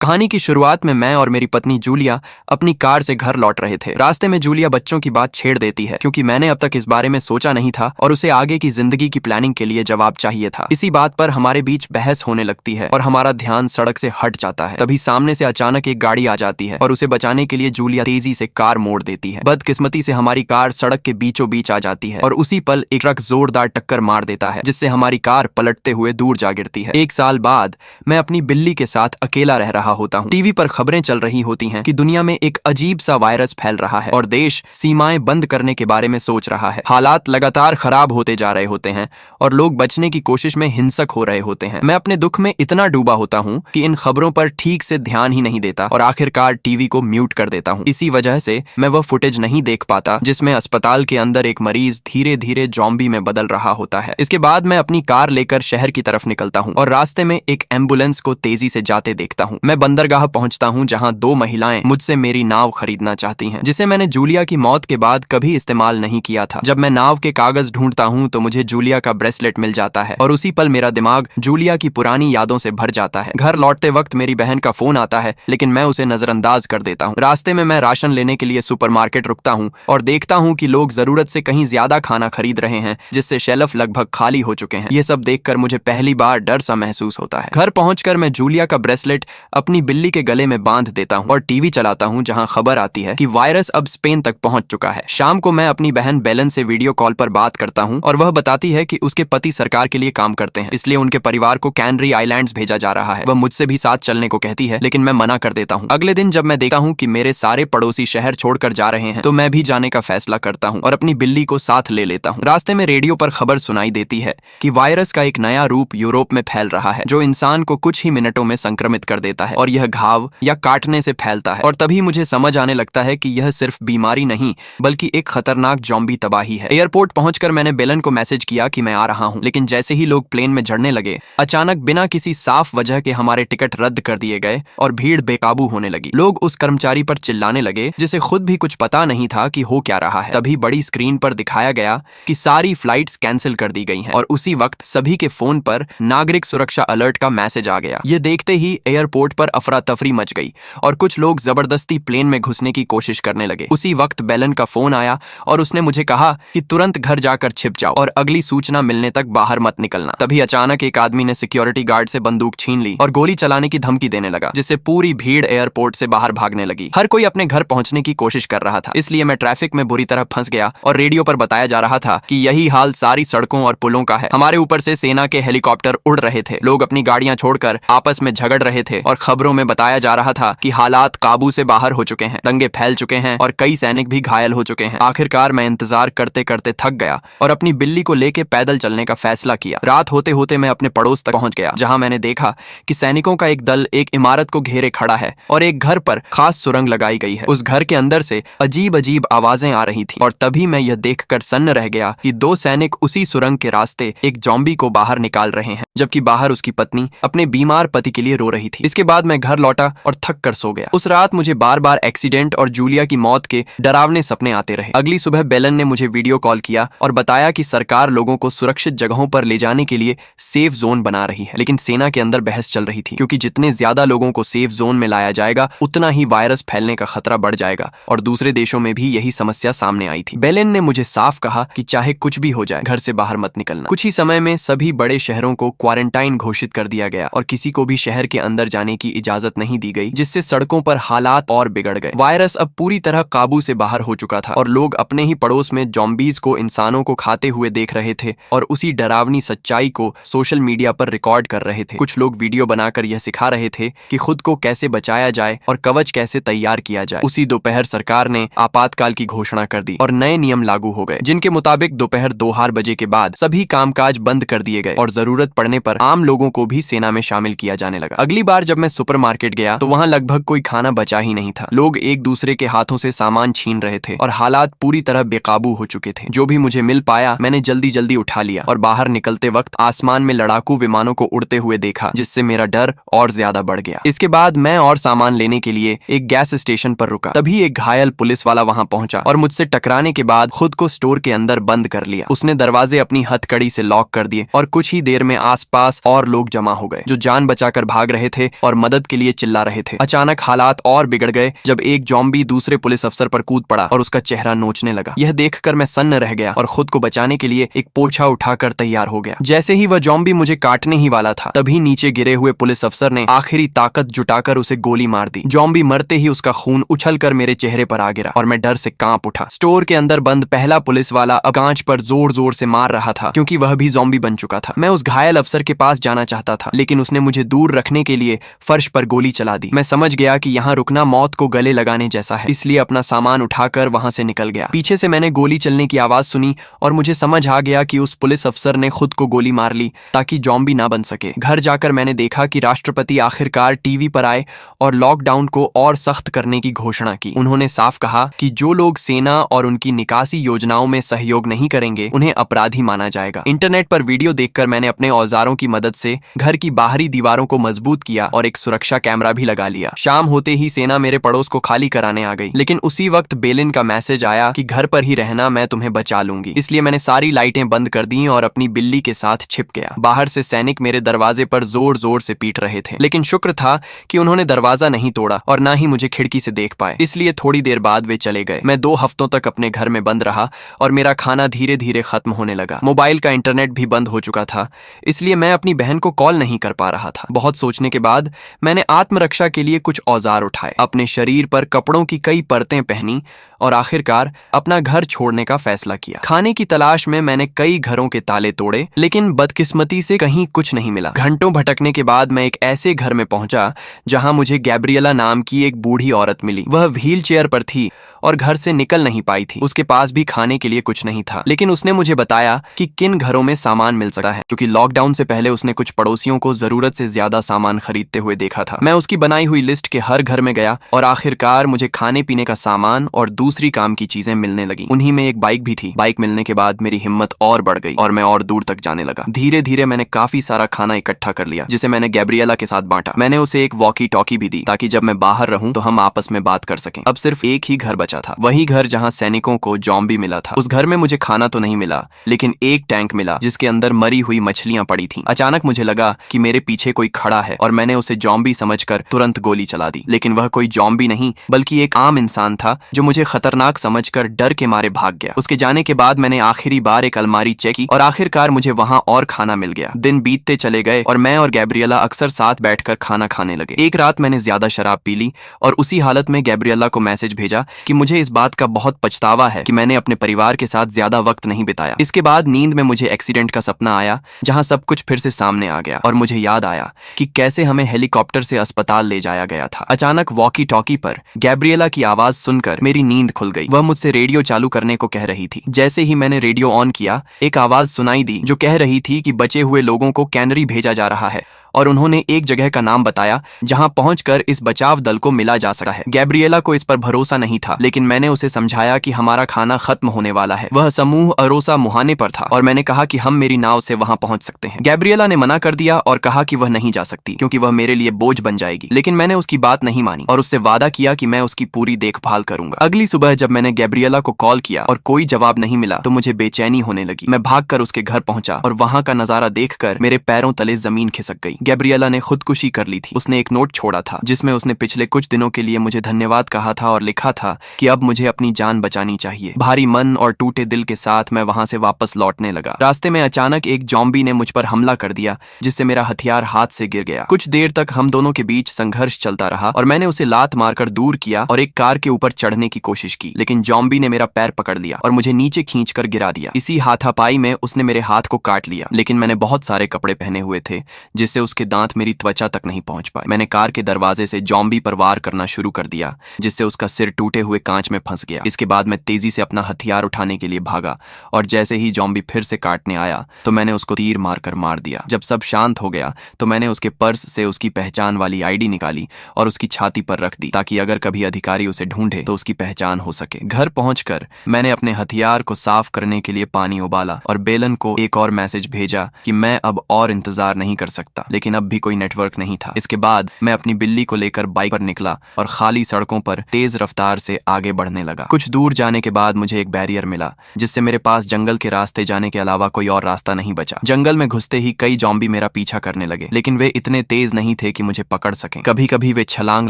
कहानी की शुरुआत में मैं और मेरी पत्नी जूलिया अपनी कार से घर लौट रहे थे। रास्ते में जूलिया बच्चों की बात छेड़ देती है क्योंकि मैंने अब तक इस बारे में सोचा नहीं था और उसे आगे की जिंदगी की प्लानिंग के लिए जवाब चाहिए था। इसी बात पर हमारे बीच बहस होने लगती है और हमारा ध्यान सड़क से हट जाता है। तभी सामने से अचानक एक गाड़ी आ जाती है और उसे बचाने के लिए जूलिया तेजी से कार मोड़ देती है। बदकिस्मती से हमारी कार सड़क के बीचों बीच आ जाती है और उसी पल एक ट्रक जोरदार टक्कर मार देता है जिससे हमारी कार पलटते हुए दूर जा गिरती है। 1 साल बाद मैं अपनी बिल्ली के साथ अकेला रह रहा होता हूँ। टीवी पर खबरें चल रही होती हैं कि दुनिया में एक अजीब सा वायरस फैल रहा है और देश सीमाएं बंद करने के बारे में सोच रहा है। हालात लगातार खराब होते जा रहे होते हैं और लोग बचने की कोशिश में हिंसक हो रहे होते हैं। मैं अपने दुख में इतना डूबा होता हूँ कि इन खबरों पर ठीक से ध्यान ही नहीं देता और आखिरकार टीवी को म्यूट कर देता हूँ। इसी वजह से मैं वह फुटेज नहीं देख पाता जिसमें अस्पताल के अंदर एक मरीज धीरे धीरे ज़ॉम्बी में बदल रहा होता है। इसके बाद मैं अपनी कार लेकर शहर की तरफ निकलता हूँ और रास्ते में एक एम्बुलेंस को तेजी से जाते देखता हूँ। मैं बंदरगाह पहुंचता हूं जहां 2 महिलाएं मुझसे मेरी नाव खरीदना चाहती हैं जिसे मैंने जूलिया की मौत के बाद कभी इस्तेमाल नहीं किया था। जब मैं नाव के कागज ढूंढता हूं तो मुझे जूलिया का ब्रेसलेट मिल जाता है और उसी पल मेरा दिमाग जूलिया की पुरानी यादों से भर जाता है। घर लौटते वक्त मेरी बहन का फोन आता है लेकिन मैं उसे नजरअंदाज कर देता हूँ। रास्ते में मैं राशन लेने के लिए सुपरमार्केट रुकता हूँ और देखता हूँ कि लोग जरूरत से कहीं ज्यादा खाना खरीद रहे हैं जिससे शेल्फ लगभग खाली हो चुके हैं। ये सब देखकर मुझे पहली बार डर सा महसूस होता है। घर पहुंचकर मैं जूलिया का ब्रेसलेट अपनी बिल्ली के गले में बांध देता हूं और टीवी चलाता हूं जहां खबर आती है कि वायरस अब स्पेन तक पहुंच चुका है। शाम को मैं अपनी बहन बेलन से वीडियो कॉल पर बात करता हूं और वह बताती है कि उसके पति सरकार के लिए काम करते हैं, इसलिए उनके परिवार को कैनरी आइलैंड्स भेजा जा रहा है। वह मुझसे भी साथ चलने को कहती है लेकिन मैं मना कर देता हूं। अगले दिन जब मैं देखता हूं कि मेरे सारे पड़ोसी शहर छोड़कर जा रहे हैं तो मैं भी जाने का फैसला करता हूं और अपनी बिल्ली को साथ ले लेता हूं। रास्ते में रेडियो पर खबर सुनाई देती है कि वायरस का एक नया रूप यूरोप में फैल रहा है जो इंसान को कुछ ही मिनटों में संक्रमित कर देता है और यह घाव या काटने से फैलता है। और तभी मुझे समझ आने लगता है कि यह सिर्फ बीमारी नहीं बल्कि एक खतरनाक ज़ॉम्बी तबाही है। एयरपोर्ट पहुंचकर मैंने बेलन को मैसेज किया कि मैं आ रहा हूं, लेकिन जैसे ही लोग प्लेन में चढ़ने लगे अचानक बिना किसी साफ वजह के हमारे टिकट रद्द कर दिए गए और भीड़ बेकाबू होने लगी। लोग उस कर्मचारी पर चिल्लाने लगे जिसे खुद भी कुछ पता नहीं था कि हो क्या रहा है। तभी बड़ी स्क्रीन पर दिखाया गया कि सारी फ्लाइट्स कैंसिल कर दी गई हैं और उसी वक्त सभी के फोन पर नागरिक सुरक्षा अलर्ट का मैसेज आ गया। ये देखते ही एयरपोर्ट पर अफरा तफरी मच गई और कुछ लोग जबरदस्ती प्लेन में घुसने की कोशिश करने लगे। उसी वक्त बेलन का फोन आया और उसने मुझे कहा कि तुरंत घर जाकर छिप जाओ और अगली सूचना मिलने तक बाहर मत निकलना। तभी अचानक एक आदमी ने सिक्योरिटी गार्ड से बंदूक छीन ली और गोली चलाने की धमकी देने लगा जिससे पूरी भीड़ एयरपोर्ट से बाहर भागने लगी। हर कोई अपने घर पहुंचने की कोशिश कर रहा था, इसलिए मैं ट्रैफिक में बुरी तरह फंस गया और रेडियो पर बताया जा रहा था कि यही हाल सारी सड़कों और पुलों का है। हमारे ऊपर से सेना के हेलीकॉप्टर उड़ रहे थे, लोग अपनी गाड़ियां छोड़कर आपस में झगड़ रहे थे और खबरों में बताया जा रहा था कि हालात काबू से बाहर हो चुके हैं, दंगे फैल चुके हैं और कई सैनिक भी घायल हो चुके हैं। आखिरकार मैं इंतजार करते करते थक गया और अपनी बिल्ली को लेके पैदल चलने का फैसला किया। रात होते होते मैं अपने पड़ोस तक पहुंच गया जहां मैंने देखा कि सैनिकों का एक दल एक इमारत को घेरे खड़ा है और एक घर पर खास सुरंग लगाई गई है। उस घर के अंदर से अजीब अजीब आवाजें आ रही थी और तभी मैं यह देखकर सन्न रह गया कि 2 सैनिक उसी सुरंग के रास्ते एक ज़ॉम्बी को बाहर निकाल रहे हैं, जबकि बाहर उसकी पत्नी अपने बीमार पति के लिए रो रही थी। इसके बाद मैं घर लौटा और थक कर सो गया। उस रात मुझे बार बार एक्सीडेंट और जूलिया की मौत के डरावने सपने आते रहे। अगली सुबह बेलन ने मुझे वीडियो कॉल किया और बताया कि सरकार लोगों को सुरक्षित जगहों पर ले जाने के लिए सेफ जोन बना रही है, लेकिन सेना के अंदर बहस चल रही थी क्योंकि जितने ज्यादा लोगों को सेफ जोन में लाया जाएगा उतना ही वायरस फैलने का खतरा बढ़ जाएगा और दूसरे देशों में भी यही समस्या सामने आई थी। बेलन ने मुझे साफ कहा कि चाहे कुछ भी हो जाए घर से बाहर मत निकलना। कुछ ही समय में सभी बड़े शहरों को क्वारंटाइन घोषित कर दिया गया और किसी को भी शहर के अंदर जाने की इजाजत नहीं दी गई, जिससे सड़कों पर हालात और बिगड़ गए। वायरस अब पूरी तरह काबू से बाहर हो चुका था और लोग अपने ही पड़ोस में ज़ॉम्बीज को इंसानों को खाते हुए देख रहे थे और उसी डरावनी सच्चाई को सोशल मीडिया पर रिकॉर्ड कर रहे थे। कुछ लोग वीडियो बनाकर यह सिखा रहे थे कि खुद को कैसे बचाया जाए और कवच कैसे तैयार किया जाए। उसी दोपहर सरकार ने आपातकाल की घोषणा कर दी और नए नियम लागू हो गए जिनके मुताबिक दोपहर 2 बजे के बाद सभी कामकाज बंद कर दिए गए और जरूरत पड़ने पर आम लोगों को भी सेना में शामिल किया जाने लगा। अगली बार जब मैं सुपरमार्केट गया तो वहां लगभग कोई खाना बचा ही नहीं था। लोग एक दूसरे के हाथों से सामान छीन रहे थे और हालात पूरी तरह बेकाबू हो चुके थे। जो भी मुझे मिल पाया मैंने जल्दी जल्दी उठा लिया और बाहर निकलते वक्त आसमान में लड़ाकू विमानों को उड़ते हुए देखा, जिससे मेरा डर और ज्यादा बढ़ गया। इसके बाद मैं और सामान लेने के लिए एक गैस स्टेशन पर रुका। तभी एक घायल पुलिस वाला वहां पहुंचा और मुझसे टकराने के बाद खुद को स्टोर के अंदर बंद कर लिया। उसने दरवाजे अपनी हथकड़ी से लॉक कर दिए और कुछ ही देर में आसपास और लोग जमा हो गए जो जान बचाकर भाग रहे थे और मदद के लिए चिल्ला रहे थे। अचानक हालात और बिगड़ गए जब एक ज़ॉम्बी दूसरे पुलिस अफसर पर कूद पड़ा और उसका चेहरा नोचने लगा। यह देखकर मैं सन्न रह गया और खुद को बचाने के लिए एक पोछा उठाकर तैयार हो गया। जैसे ही वह ज़ॉम्बी मुझे काटने ही वाला था तभी नीचे गिरे हुए पुलिस अफसर ने आखिरी ताकत जुटाकर उसे गोली मार दी। ज़ॉम्बी मरते ही उसका खून उछलकर मेरे चेहरे पर आ गिरा और मैं डर से कांप उठा। स्टोर के अंदर बंद पहला पुलिस वाला अब कांच पर जोर जोर से मार रहा था क्योंकि वह भी ज़ॉम्बी बन चुका था। मैं उस घायल अफसर के पास जाना चाहता था लेकिन उसने मुझे दूर रखने के लिए फर्श पर गोली चला दी। मैं समझ गया कि यहाँ रुकना मौत को गले लगाने जैसा है, इसलिए अपना सामान उठाकर वहां से निकल गया। पीछे से मैंने गोली चलने की आवाज सुनी और मुझे समझ आ गया कि उस पुलिस अफसर ने खुद को गोली मार ली ताकि ज़ॉम्बी ना बन सके। घर जाकर मैंने देखा कि राष्ट्रपति आखिरकार टीवी पर आए और लॉकडाउन को और सख्त करने की घोषणा की। उन्होंने साफ कहा कि जो लोग सेना और उनकी निकासी योजनाओं में सहयोग नहीं करेंगे उन्हें अपराधी माना जाएगा। इंटरनेट पर वीडियो देखकर मैंने अपने औजारों की मदद से घर की बाहरी दीवारों को मजबूत किया और एक सुरक्षा कैमरा भी लगा लिया। शाम होते ही सेना मेरे पड़ोस को खाली कराने आ गई, लेकिन उसी वक्त बेलिन का मैसेज आया कि घर पर ही रहना, मैं तुम्हें बचा लूंगी। इसलिए मैंने सारी लाइटें बंद कर दी और अपनी बिल्ली के साथ छिप गया। बाहर से सैनिक मेरे दरवाजे पर जोर जोर से पीट रहे थे, लेकिन शुक्र था कि उन्होंने दरवाजा नहीं तोड़ा और ना ही मुझे खिड़की से देख पाए, इसलिए थोड़ी देर बाद वे चले गए। मैं 2 हफ्तों तक अपने घर में बंद रहा और मेरा खाना धीरे धीरे खत्म होने लगा। मोबाइल का इंटरनेट भी बंद हो चुका था, इसलिए मैं अपनी बहन को कॉल नहीं कर पा रहा था। बहुत सोचने के बाद मैंने आत्मरक्षा के लिए कुछ औजार उठाए, अपने शरीर पर कपड़ों की कई परतें पहनी और आखिरकार अपना घर छोड़ने का फैसला किया। खाने की तलाश में मैंने कई घरों के ताले तोड़े, लेकिन बदकिस्मती से कहीं कुछ नहीं मिला। घंटों भटकने के बाद मैं एक ऐसे घर में पहुंचा जहां मुझे गैब्रिएला नाम की एक बूढ़ी औरत मिली। वह व्हील चेयर पर थी और घर से निकल नहीं पाई थी। उसके पास भी खाने के लिए कुछ नहीं था, लेकिन उसने मुझे बताया कि किन घरों में सामान मिल सकता है, क्योंकि लॉकडाउन से पहले उसने कुछ पड़ोसियों को जरूरत से ज्यादा सामान खरीदते हुए देखा था। मैं उसकी बनाई हुई लिस्ट के हर घर में गया और आखिरकार मुझे खाने पीने का सामान और दूसरी काम की चीजें मिलने लगी। उन्हीं में एक बाइक भी थी। बाइक मिलने के बाद मेरी हिम्मत और बढ़ गई और मैं और दूर तक जाने लगा। धीरे धीरे मैंने काफी सारा खाना इकट्ठा कर लिया, जिसे मैंने गैब्रिएला के साथ बांटा। मैंने उसे एक वॉकी टॉकी भी दी ताकि जब मैं बाहर रहूं तो हम आपस में बात कर सकें। अब सिर्फ एक ही घर बचा था, वही घर जहां सैनिकों को ज़ॉम्बी मिला था। उस घर में मुझे खाना तो नहीं मिला, लेकिन एक टैंक मिला जिसके अंदर मरी हुई मछलियां पड़ी थीं। अचानक मुझे लगा कि मेरे पीछे कोई खड़ा है और मैंने उसे ज़ॉम्बी समझकर तुरंत गोली चला दी। लेकिन वह कोई ज़ॉम्बी नहीं बल्कि एक आम इंसान था जो मुझे खतरनाक समझकर डर के मारे भाग गया। उसके जाने के बाद मैंने आखिरी बार एक अलमारी चेक की और आखिरकार मुझे वहां और खाना मिल गया। दिन बीतते चले गए और मैं और गैब्रिएला अक्सर साथ बैठकर खाना खाने लगे। एक रात मैंने ज्यादा शराब पी ली और उसी हालत में गैब्रिएला को मैसेज भेजा कि मुझे इस बात का बहुत पछतावा है कि मैंने अपने परिवार के साथ ज्यादा वक्त नहीं बिताया। इसके बाद नींद में मुझे एक्सीडेंट का सपना आया जहां सब कुछ फिर से सामने आ गया और मुझे याद आया कि कैसे हमें हेलीकॉप्टर से अस्पताल ले जाया गया था। अचानक वॉकी टॉकी पर गैब्रिएला की आवाज सुनकर मेरी नींद खुल गई। वह मुझसे रेडियो चालू करने को कह रही थी। जैसे ही मैंने रेडियो ऑन किया, एक आवाज सुनाई दी जो कह रही थी कि बचे हुए लोगों को कैनरी भेजा जा रहा है और उन्होंने एक जगह का नाम बताया जहां पहुंचकर इस बचाव दल को मिला जा सकता है। गैब्रिएला को इस पर भरोसा नहीं था, लेकिन मैंने उसे समझाया कि हमारा खाना खत्म होने वाला है। वह समूह अरोसा मुहाने पर था और मैंने कहा कि हम मेरी नाव से वहां पहुंच सकते हैं। गैब्रिएला ने मना कर दिया और कहा कि वह नहीं जा सकती क्योंकि वह मेरे लिए बोझ बन जाएगी, लेकिन मैंने उसकी बात नहीं मानी और उससे वादा किया कि मैं उसकी पूरी देखभाल करूंगा। अगली सुबह जब मैंने गैब्रिएला को कॉल किया और कोई जवाब नहीं मिला तो मुझे बेचैनी होने लगी। मैं भागकर उसके घर पहुंचा और वहां का नजारा देखकर मेरे पैरों तले जमीन खिसक गई। गैब्रिएला ने खुदकुशी कर ली थी। उसने एक नोट छोड़ा था जिसमें उसने पिछले कुछ दिनों के लिए मुझे धन्यवाद कहा था और लिखा था कि अब मुझे अपनी जान बचानी चाहिए। भारी मन और टूटे दिल के साथ मैं वहां से वापस लौटने लगा। रास्ते में अचानक एक ज़ॉम्बी ने मुझ पर हमला कर दिया जिससे मेरा हथियार हाथ से गिर गया। कुछ देर तक हम दोनों के बीच संघर्ष चलता रहा और मैंने उसे लात मारकर दूर किया और एक कार के ऊपर चढ़ने की कोशिश की, लेकिन ज़ॉम्बी ने मेरा पैर पकड़ लिया और मुझे नीचे खींचकर गिरा दिया। इसी हाथापाई में उसने मेरे हाथ को काट लिया, लेकिन मैंने बहुत सारे कपड़े पहने हुए थे जिससे उसके दांत मेरी त्वचा तक नहीं पहुंच पाए। मैंने कार के दरवाजे से ज़ॉम्बी पर वार करना शुरू कर दिया जिससे उसका सिर टूटे हुए कांच में फंस गया। इसके बाद मैं तेजी से अपना हथियार उठाने के लिए भागा और जैसे ही ज़ॉम्बी फिर से काटने आया तो मैंने उसको तीर मारकर मार दिया। जब सब शांत हो गया तो मैंने उसके पर्स से उसकी पहचान वाली आईडी निकाली और उसकी छाती पर रख दी ताकि अगर कभी अधिकारी उसे ढूंढे तो उसकी पहचान हो सके। घर पहुंचकर मैंने अपने हथियार को साफ करने के लिए पानी उबाला और बेलन को एक और मैसेज भेजा कि मैं अब और इंतजार नहीं कर सकता। लेकिन अब भी कोई नेटवर्क नहीं था। इसके बाद मैं अपनी बिल्ली को लेकर बाइक पर निकला और खाली सड़कों पर तेज रफ्तार से आगे बढ़ने लगा। कुछ दूर जाने के बाद मुझे एक बैरियर मिला, जिससे मेरे पास जंगल के रास्ते जाने के अलावा कोई और रास्ता नहीं बचा। जंगल में घुसते ही कई ज़ॉम्बी मेरा पीछा करने लगे, लेकिन वे इतने तेज नहीं थे कि मुझे पकड़ सकें। कभी कभी वे छलांग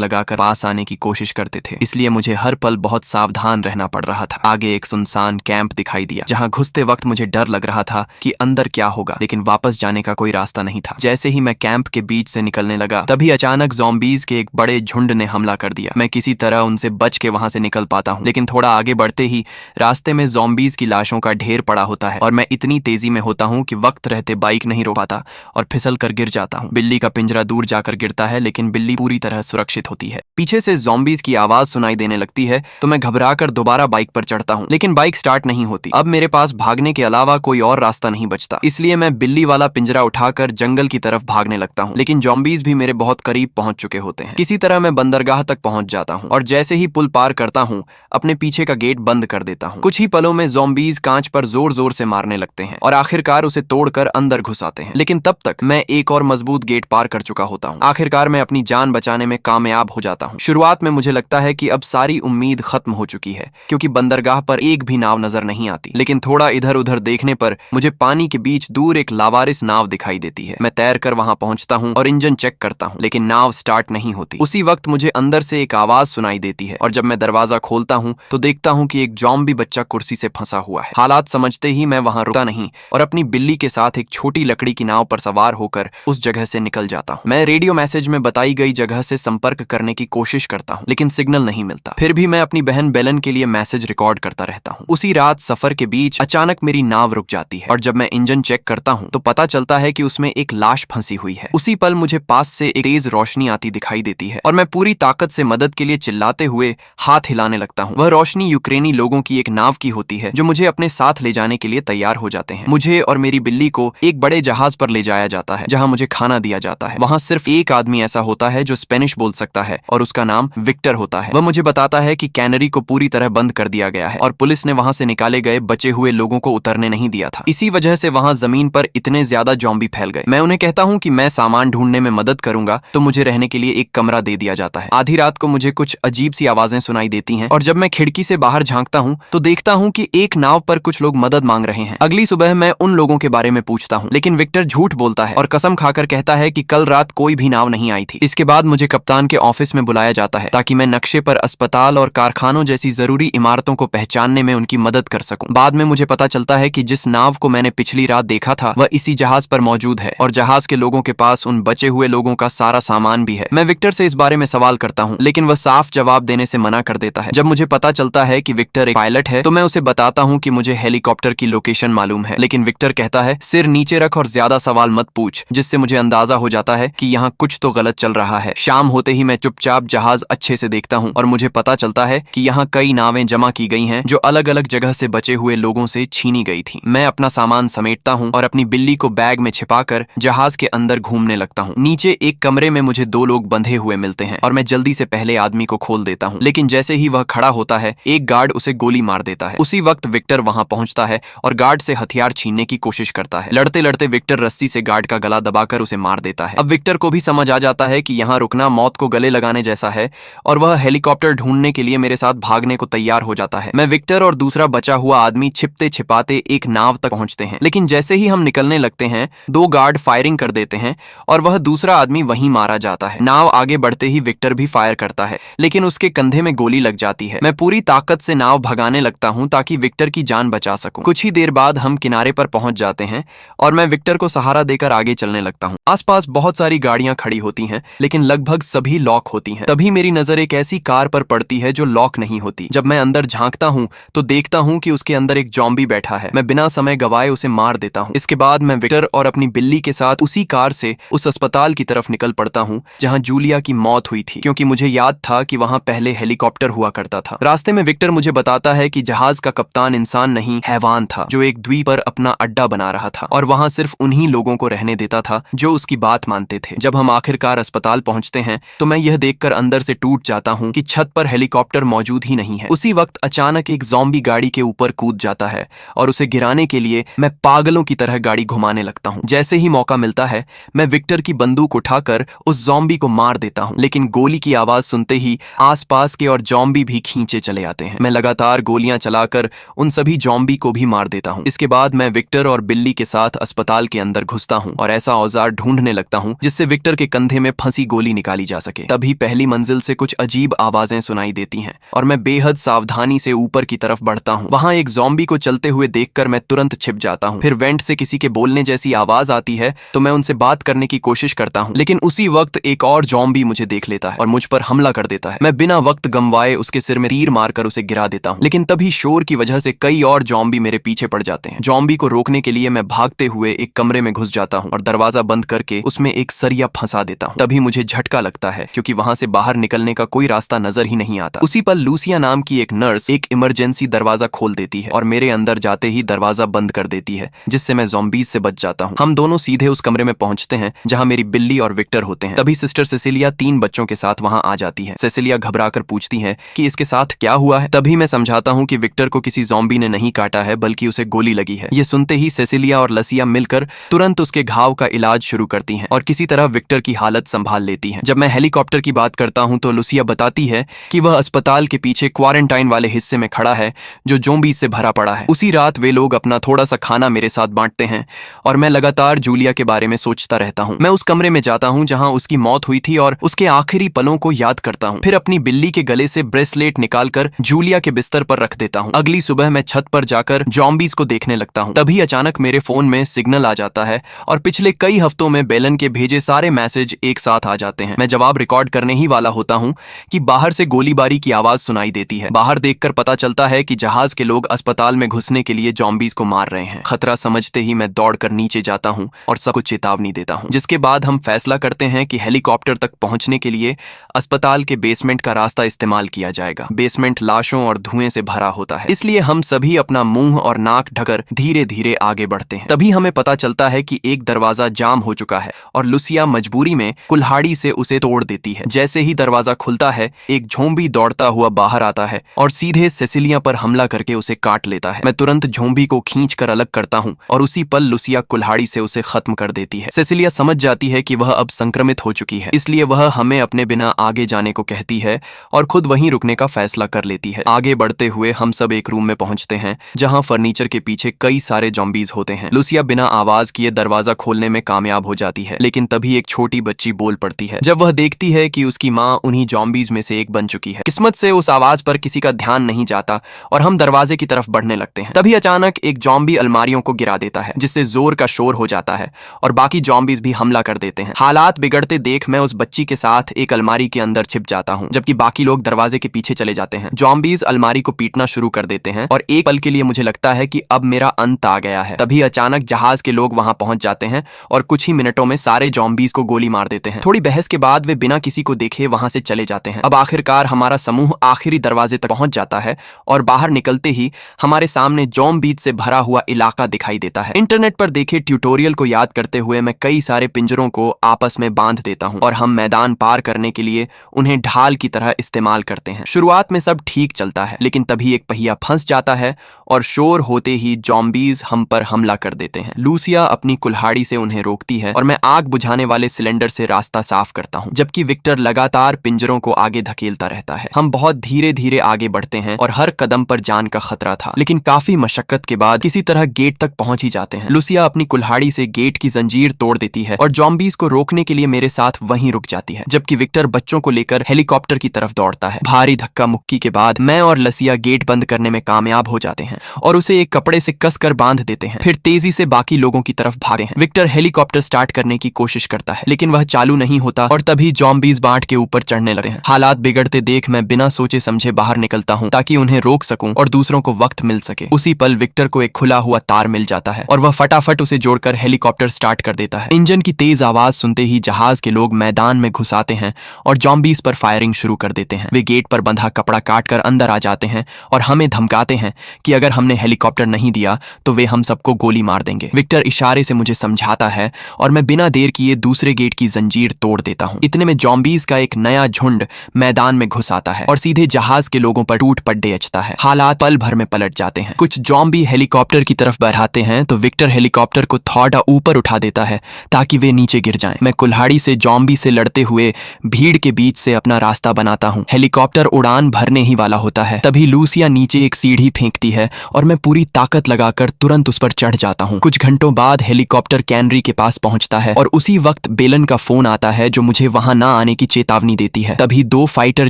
लगाकर पास आने की कोशिश करते थे, इसलिए मुझे हर पल बहुत सावधान रहना पड़ रहा था। आगे एक सुनसान कैंप दिखाई दिया, जहां घुसते वक्त मुझे डर लग रहा था कि अंदर क्या होगा, लेकिन वापस जाने का कोई रास्ता नहीं था। जैसे ही मैं कैंप के बीच से निकलने लगा, तभी अचानक ज़ॉम्बीज के एक बड़े झुंड ने हमला कर दिया। मैं किसी तरह उनसे बच के वहां से निकल पाता हूँ, लेकिन थोड़ा आगे बढ़ते ही रास्ते में ज़ॉम्बीज की लाशों का ढेर पड़ा होता है और मैं इतनी तेजी में होता हूँ कि वक्त रहते बाइक नहीं रोक पाता और फिसल कर गिर जाता हूँ। बिल्ली का पिंजरा दूर जाकर गिरता है, लेकिन बिल्ली पूरी तरह सुरक्षित होती है। पीछे से ज़ॉम्बीज की आवाज सुनाई देने लगती है तो मैं घबराकर दोबारा बाइक पर चढ़ता हूँ, लेकिन बाइक स्टार्ट नहीं होती। अब मेरे पास भागने के अलावा कोई और रास्ता नहीं बचता, इसलिए मैं बिल्ली वाला पिंजरा उठाकर जंगल की तरफ भागने लगता हूँ। लेकिन ज़ॉम्बीज भी मेरे बहुत करीब पहुंच चुके होते हैं। किसी तरह मैं बंदरगाह तक पहुंच जाता हूँ और जैसे ही पुल पार करता हूँ, अपने पीछे का गेट बंद कर देता हूँ। कुछ ही पलों में ज़ॉम्बीज कांच पर जोर जोर से मारने लगते हैं और आखिरकार उसे तोड़कर अंदर घुस आते हैं, लेकिन तब तक मैं एक और मजबूत गेट पार कर चुका होता हूँ। आखिरकार मैं अपनी जान बचाने में कामयाब हो जाता हूँ। शुरुआत में मुझे लगता है कि अब सारी उम्मीद खत्म हो चुकी है, क्योंकि बंदरगाह पर एक भी नाव नजर नहीं आती। लेकिन थोड़ा इधर उधर देखने पर मुझे पानी के बीच दूर एक लावारिस नाव दिखाई देती है। मैं तैरकर वहां पहुंचता हूं और इंजन चेक करता हूं, लेकिन नाव स्टार्ट नहीं होती। उसी वक्त मुझे अंदर से एक आवाज सुनाई देती है और जब मैं दरवाजा खोलता हूं तो देखता हूं कि एक ज़ॉम्बी बच्चा कुर्सी से फंसा हुआ है। हालात समझते ही मैं वहां रुकता नहीं और अपनी बिल्ली के साथ एक छोटी लकड़ी की नाव पर सवार होकर उस जगह से निकल जाता हूं। मैं रेडियो मैसेज में बताई गई जगह से संपर्क करने की कोशिश करता हूं, लेकिन सिग्नल नहीं मिलता। फिर भी मैं अपनी बहन बेलन के लिए मैसेज रिकॉर्ड करता रहता हूं। उसी रात सफर के बीच अचानक मेरी नाव रुक जाती है और जब मैं इंजन चेक करता हूं तो पता चलता है कि उसमें एक लाश फंसी हुई है। उसी पल मुझे पास से एक तेज रोशनी आती दिखाई देती है और मैं पूरी ताकत से मदद के लिए चिल्लाते हुए हाथ हिलाने लगता हूं। वह रोशनी यूक्रेनी लोगों की एक नाव की होती है जो मुझे अपने साथ ले जाने के लिए तैयार हो जाते हैं। मुझे और मेरी बिल्ली को एक बड़े जहाज पर ले जाया जाता है, जहां मुझे खाना दिया जाता है। वहां सिर्फ एक आदमी ऐसा होता है जो स्पेनिश बोल सकता है और उसका नाम विक्टर होता है। वह मुझे बताता है कि कैनरी को पूरी तरह बंद कर दिया गया है और पुलिस ने वहां से निकाले गए बचे हुए लोगों को उतरने नहीं दिया था। इसी वजह से वहां जमीन पर इतने ज्यादा ज़ॉम्बी फैल गए। मैं उन्हें कहता हूं कि मैं सामान ढूंढने में मदद करूंगा तो मुझे रहने के लिए एक कमरा दे दिया जाता है। आधी रात को मुझे कुछ अजीब सी आवाजें सुनाई देती हैं और जब मैं खिड़की से बाहर झांकता हूं तो देखता हूं कि एक नाव पर कुछ लोग मदद मांग रहे हैं। अगली सुबह मैं उन लोगों के बारे में पूछता हूं, लेकिन विक्टर झूठ बोलता है और कसम खाकर कहता है कि कल रात कोई भी नाव नहीं आई थी। इसके बाद मुझे कप्तान के ऑफिस में बुलाया जाता है ताकि मैं नक्शे पर अस्पताल और कारखानों जैसी जरूरी इमारतों को पहचानने में उनकी मदद कर सकूं। बाद में मुझे पता चलता है कि जिस नाव को मैंने पिछली रात देखा था वह इसी जहाज पर मौजूद है और जहाज के लोगों के पास उन बचे हुए लोगों का सारा सामान भी है। मैं विक्टर से इस बारे में सवाल करता हूं, लेकिन वह साफ जवाब देने से मना कर देता है। जब मुझे पता चलता है कि विक्टर एक पायलट है तो मैं उसे बताता हूं कि मुझे हेलीकॉप्टर की लोकेशन मालूम है, लेकिन विक्टर कहता है सिर नीचे रख और ज्यादा सवाल मत पूछ, जिससे मुझे अंदाजा हो जाता है कि यहाँ कुछ तो गलत चल रहा है। शाम होते ही मैं चुपचाप जहाज अच्छे से देखता हूँ और मुझे पता चलता है कि यहाँ कई नावें जमा की गई हैं जो अलग अलग जगह से बचे हुए लोगों से छीनी गई थी। मैं अपना सामान समेटता हूँ और अपनी बिल्ली को बैग में छिपाकर जहाज के अंदर घूमने लगता हूँ। नीचे एक कमरे में मुझे दो लोग बंधे हुए मिलते हैं और मैं जल्दी से पहले आदमी को खोल देता हूँ, लेकिन जैसे ही वह खड़ा होता है एक गार्ड उसे गोली मार देता है। उसी वक्त विक्टर वहां पहुंचता है और गार्ड से हथियार छीनने की कोशिश करता है। लड़ते लड़ते विक्टर रस्सी से गार्ड का गला दबाकर उसे मार देता है। अब विक्टर को भी समझ आ जाता है कि यहाँ रुकना मौत को गले लगाने जैसा है और वह हेलीकॉप्टर ढूंढने के लिए मेरे साथ भागने को तैयार हो जाता है। मैं विक्टर और दूसरा बचा हुआ आदमी छिपते छिपाते एक नाव तक पहुंचते हैं, लेकिन जैसे ही हम निकलने लगते हैं दो गार्ड फायरिंग कर देते हैं और वह दूसरा आदमी वहीं मारा जाता है। नाव आगे बढ़ते ही विक्टर भी फायर करता है, लेकिन उसके कंधे में गोली लग जाती है। मैं पूरी ताकत से नाव भगाने लगता हूं ताकि विक्टर की जान बचा सकूं। कुछ ही देर बाद हम किनारे पर पहुंच जाते हैं और मैं विक्टर को सहारा देकर आगे चलने लगता हूं। आसपास बहुत सारी गाड़ियां खड़ी होती हैं, लेकिन लगभग सभी लॉक होती हैं। तभी मेरी नजर एक ऐसी कार पर पड़ती है जो लॉक नहीं होती। जब मैं अंदर झांकता हूं तो देखता हूं कि उसके अंदर एक ज़ॉम्बी बैठा है। मैं बिना समय गवाए उसे मार देता हूं। इसके बाद मैं विक्टर और अपनी बिल्ली के साथ उसी कार से उस अस्पताल की तरफ निकल पड़ता हूं जहां जूलिया की मौत हुई थी, क्योंकि मुझे याद था कि वहां पहले हेलीकॉप्टर हुआ करता था। रास्ते में विक्टर मुझे बताता है कि जहाज का कप्तान इंसान नहीं हैवान था जो एक द्वीप पर अपना अड्डा बना रहा था और वहां सिर्फ उन्हीं लोगों को रहने देता था जो उसकी बात मानते थे। जब हम आखिरकार अस्पताल पहुंचते हैं तो मैं यह देखकर अंदर से टूट जाता हूं कि छत पर हेलीकॉप्टर मौजूद ही नहीं है। उसी वक्त अचानक एक ज़ॉम्बी गाड़ी के ऊपर कूद जाता है और उसे गिराने के लिए मैं पागलों की तरह गाड़ी घुमाने लगता हूं। जैसे ही मौका मिलता है मैं विक्टर की बंदूक उठाकर उस ज़ॉम्बी को मार देता हूँ, लेकिन गोली की आवाज सुनते ही आसपास के और ज़ॉम्बी भी खींचे चले आते हैं। मैं लगातार गोलियां चलाकर उन सभी ज़ॉम्बी को भी मार देता हूँ। इसके बाद मैं विक्टर और बिल्ली के साथ अस्पताल के अंदर घुसता हूँ और ऐसा औजार ढूंढने लगता हूँ जिससे विक्टर के कंधे में फंसी गोली निकाली जा सके। तभी पहली मंजिल से कुछ अजीब आवाजें सुनाई देती हैं और मैं बेहद सावधानी से ऊपर की तरफ बढ़ता हूँ। वहां एक ज़ॉम्बी को चलते हुए देखकर मैं तुरंत छिप जाता हूँ। फिर वेंट से किसी के बोलने जैसी आवाज आती है तो मैं उनसे बात करने की कोशिश करता हूँ, लेकिन उसी वक्त एक और ज़ॉम्बी मुझे देख लेता है और मुझ पर हमला कर देता है। मैं बिना वक्त गंवाए उसके सिर में तीर मारकर उसे गिरा देता हूँ, लेकिन तभी शोर की वजह से कई और ज़ॉम्बी मेरे पीछे पड़ जाते हैं। ज़ॉम्बी को रोकने के लिए मैं भागते हुए एक कमरे में घुस जाता हूँ और दरवाजा बंद करके उसमें एक सरिया फंसा देता हूँ। तभी मुझे झटका लगता है क्योंकि वहां से बाहर निकलने का कोई रास्ता नजर ही नहीं आता। उसी पल लूसिया नाम की एक नर्स एक इमरजेंसी दरवाजा खोल देती है और मेरे अंदर जाते ही दरवाजा बंद कर देती है, जिससे मैं ज़ॉम्बीज से बच जाता हूँ। हम दोनों सीधे उस कमरे में पहुंचते हैं जहां मेरी बिल्ली और विक्टर होते हैं। तभी सिस्टर सेसिलिया 3 बच्चों के साथ वहां आ जाती है। सेसिलिया घबराकर पूछती है कि इसके साथ क्या हुआ है। तभी मैं समझाता हूँ कि विक्टर को किसी ज़ॉम्बी ने नहीं काटा है बल्कि उसे गोली लगी है। ये सुनते ही सेसिलिया और लसिया मिलकर तुरंत उसके घाव का इलाज शुरू करती हैं और किसी तरह विक्टर की हालत संभाल लेती हैं। जब मैं हेलीकॉप्टर की बात करता हूं तो लुसिया बताती है कि वह अस्पताल के पीछे क्वारंटाइन वाले हिस्से में खड़ा है जो ज़ॉम्बी से भरा पड़ा है। उसी रात वे लोग अपना थोड़ा सा खाना मेरे साथ बांटते हैं और मैं लगातार जूलिया के बारे में सोचता रहता हूं। मैं उस कमरे में जाता हूं जहां उसकी मौत हुई थी और उसके आखिरी पलों को याद करता हूं। फिर अपनी बिल्ली के गले से ब्रेसलेट निकालकर जूलिया के बिस्तर पर रख देता हूं। अगली सुबह मैं छत पर जाकर ज़ॉम्बीज को देखने लगता हूं। तभी अचानक मेरे फोन में सिग्नल आ जाता है और पिछले कई हफ्तों में बेलन के भेजे सारे मैसेज एक साथ आ जाते हैं। मैं जवाब रिकॉर्ड करने ही वाला होता हूं कि बाहर से गोलीबारी की आवाज सुनाई देती है। बाहर देखकर पता चलता है कि जहाज के लोग अस्पताल में घुसने के लिए ज़ॉम्बीज को मार रहे हैं। खतरा समझते ही मैं दौड़कर नीचे जाता हूं और सबको चेतावनी देता हूं, जिसके बाद हम फैसला करते हैं कि हेलीकॉप्टर तक पहुंचने के लिए अस्पताल के बेसमेंट का रास्ता इस्तेमाल किया जाएगा। बेसमेंट लाशों और धुएं से भरा होता है, इसलिए हम सभी अपना मुंह और नाक ढकर धीरे धीरे आगे बढ़ते हैं। तभी हमें पता चलता है कि एक दरवाजा जाम हो चुका है और लुसिया मजबूरी में कुल्हाड़ी से उसे तोड़ देती है। जैसे ही दरवाजा खुलता है एक ज़ॉम्बी दौड़ता हुआ बाहर आता है और सीधे सेसिलिया पर हमला करके उसे काट लेता है। मैं तुरंत ज़ॉम्बी को खींचकर अलग करता हूँ और उसी पल लुसिया कुल्हाड़ी से उसे खत्म कर देती है। सेसिलिया समझ जाती है कि वह अब संक्रमित हो चुकी है, इसलिए वह हमें अपने बिना आगे जाने को कहती है और खुद वहीं रुकने का फैसला कर लेती है। आगे बढ़ते हुए हम सब एक रूम में पहुंचते हैं जहां फर्नीचर के पीछे कई सारे ज़ॉम्बीज होते हैं। लुसिया बिना आवाज किए दरवाजा खोलने में कामयाब हो जाती है, लेकिन तभी एक छोटी बच्ची बोल पड़ती है जब वह देखती है कि उसकी माँ उन्हीं ज़ॉम्बीज में से एक बन चुकी है। किस्मत से उस आवाज पर किसी का ध्यान नहीं जाता और हम दरवाजे की तरफ बढ़ने लगते हैं। तभी अचानक एक ज़ॉम्बी अलमारियों को गिरा देता है, जिससे जोर का शोर हो जाता है और बाकी ज़ॉम्बीज भी हमला कर देते हैं। हालात बिगड़ते देख मैं उस बच्ची के साथ एक अलमारी के अंदर छिप जाता हूँ, जबकि बाकी लोग दरवाजे के पीछे चले जाते हैं। ज़ॉम्बीज अलमारी को पीटना शुरू कर देते हैं और एक पल के लिए मुझे लगता है कि अब मेरा अंत आ गया है। तभी अचानक जहाज के लोग वहां पहुंच जाते हैं और कुछ ही मिनटों में सारे ज़ॉम्बीज को गोली मार देते हैं। थोड़ी बहस के बाद वे बिना किसी को देखे वहां से चले जाते हैं। अब आखिरकार हमारा समूह आखिरी दरवाजे तक पहुंच जाता है और बाहर निकलते ही हमारे सामने ज़ॉम्बीज से भरा हुआ इलाका दिखाई देता है। इंटरनेट पर देखे ट्यूटोरियल को याद करते हुए मैं कई सारे पिंजरों को आपस में बांध देता हूँ और हम मैदान पार करने के लिए उन्हें ढाल की तरह इस्तेमाल करते हैं। शुरुआत में सब ठीक चलता है, लेकिन तभी एक पहिया फंस जाता है और शोर होते ही ज़ॉम्बीज हम पर हमला कर देते हैं। लूसिया अपनी कुल्हाड़ी से उन्हें रोकती है और मैं आग बुझाने वाले सिलेंडर से रास्ता साफ करता हूँ, जबकि विक्टर लगातार पिंजरों को आगे धकेलता रहता है। हम बहुत धीरे धीरे आगे बढ़ते हैं और हर कदम पर जान का खतरा था, लेकिन काफी मशक्कत के बाद किसी तरह गेट तक पहुंच ही जाते हैं। लुसिया अपनी कुल्हाड़ी से गेट की जंजीर तोड़ देती है और ज़ॉम्बीज को रोकने के लिए मेरे साथ वहीं रुक जाती है, जबकि विक्टर बच्चों को लेकर हेलीकॉप्टर की तरफ दौड़ता है। भारी धक्का मुक्की के बाद मैं और लसिया गेट बंद करने में कामयाब हो जाते हैं और उसे एक कपड़े से कसकर बांध देते हैं। फिर तेजी से बाकी लोगों की तरफ भागते हैं। विक्टर हेलीकॉप्टर स्टार्ट करने की कोशिश करता है, लेकिन वह चालू नहीं होता और तभी ज़ॉम्बीज बाट के ऊपर चढ़ने लगते हैं। हालात बिगड़ते देख मैं बिना सोचे समझे बाहर निकलता हूँ ताकि उन्हें रोक सकूं और दूसरों को वक्त मिल सके। उसी पल विक्टर को एक खुला हुआ तार मिल जाता है और वह फटाफट उसे जोड़कर हेलीकॉप्टर स्टार्ट कर देता है। इंजन की तेज आवाज सुनते ही जहाज के लोग मैदान में घुस आते हैं और ज़ॉम्बीज पर फायरिंग शुरू कर देते हैं। वे गेट पर बंधा कपड़ा काटकर अंदर आ जाते हैं और हमें धमकाते हैं कि अगर हमने हेलीकॉप्टर नहीं दिया तो वे हम सबको गोली मार देंगे। विक्टर इशारे से मुझे समझाता है और मैं बिना देर किए दूसरे गेट की जंजीर तोड़ देता हूँ। इतने में ज़ॉम्बीज का एक नया झुंड मैदान में घुस आता है और सीधे जहाज के लोगों पर टूट पड्डे अचता है। हालात पल भर में पलट जाते हैं। कुछ ज़ॉम्बी हेलीकॉप्टर की तरफ बढ़ाते हैं तो विक्टर हेलीकॉप्टर को थोड़ा ऊपर उठा देता है ताकि वे नीचे गिर जाएं। मैं कुल्हाड़ी से जॉम्बी से लड़ते हुए भीड़ के बीच से अपना रास्ता बनाता हूँ। हेलीकॉप्टर उड़ान भरने ही वाला होता है, तभी लूसिया नीचे एक सीढ़ी फेंकती है और मैं पूरी ताकत लगाकर तुरंत उस पर चढ़ जाता हूँ। कुछ घंटों बाद हेलीकॉप्टर कैनरी के पास पहुंचता है और उसी वक्त बेलन का फोन आता है जो मुझे वहां ना आने की चेतावनी देती है। तभी 2 फाइटर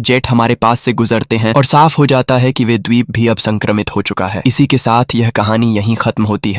जेट हमारे पास से गुजरते हैं और साफ हो जाता है कि वे द्वीप भी अब संक्रमित हो चुका है। इसी के साथ यह कहानी यहीं खत्म होती है।